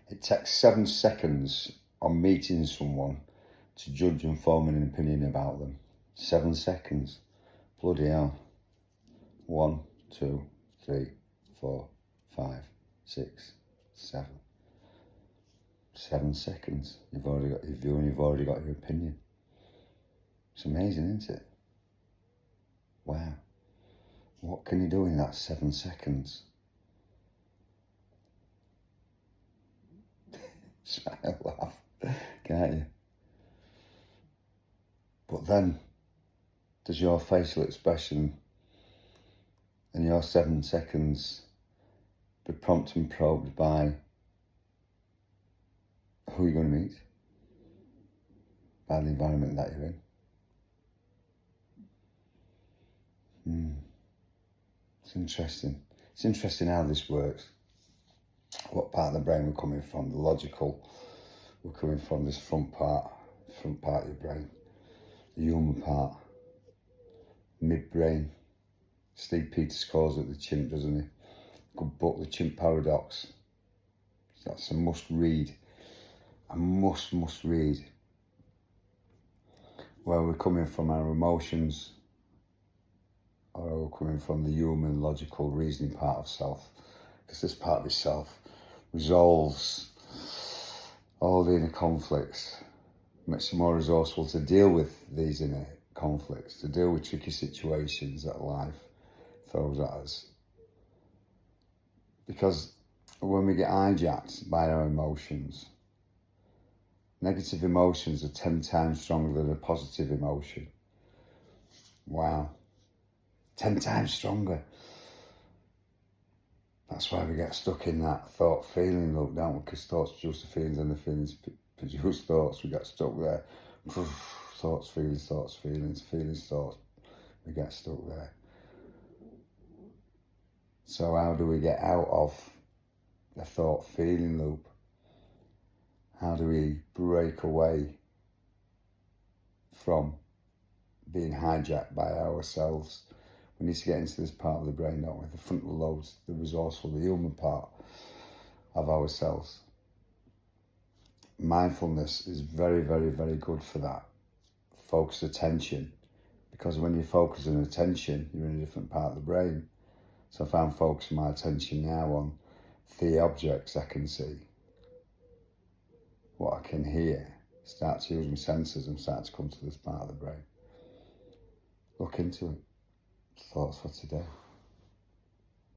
It takes 7 seconds on meeting someone to judge and form an opinion about them. 7 seconds. Bloody hell. 1, 2, 3, 4, 5, 6, 7. 7 seconds. You've already got your view and you've already got your opinion. It's amazing, isn't it? Wow. What can you do in that 7 seconds? Smile, laugh, can't you? But then, does your facial expression in your 7 seconds be prompted and probed by who you're going to meet, by the environment that you're in? It's interesting. It's interesting how this works. What part of the brain we're coming from, the logical, we're coming from this front part of your brain, the human part, midbrain. Steve Peters calls it the chimp, doesn't he? Good book, The Chimp Paradox. That's a must read. A must read. Where we're coming from our emotions, or we're coming from the human, logical, reasoning part of self. Because this part of itself resolves all the inner conflicts, makes you more resourceful to deal with these inner conflicts, to deal with tricky situations that life throws at us. Because when we get hijacked by our emotions, negative emotions are 10 times stronger than a positive emotion. Wow. 10 times stronger. That's why we get stuck in that thought-feeling loop, don't we? Because thoughts produce the feelings and the feelings produce thoughts. We get stuck there. Thoughts, feelings, feelings, thoughts. We get stuck there. So how do we get out of the thought-feeling loop? How do we break away from being hijacked by ourselves? We need to get into this part of the brain, don't we? The frontal lobes, the resourceful, the human part of ourselves. Mindfulness is very, very, very good for that. Focus attention. Because when you're focusing attention, you're in a different part of the brain. So if I'm focusing my attention now on the objects I can see, what I can hear, start to use my senses and start to come to this part of the brain. Look into it. Thoughts for today.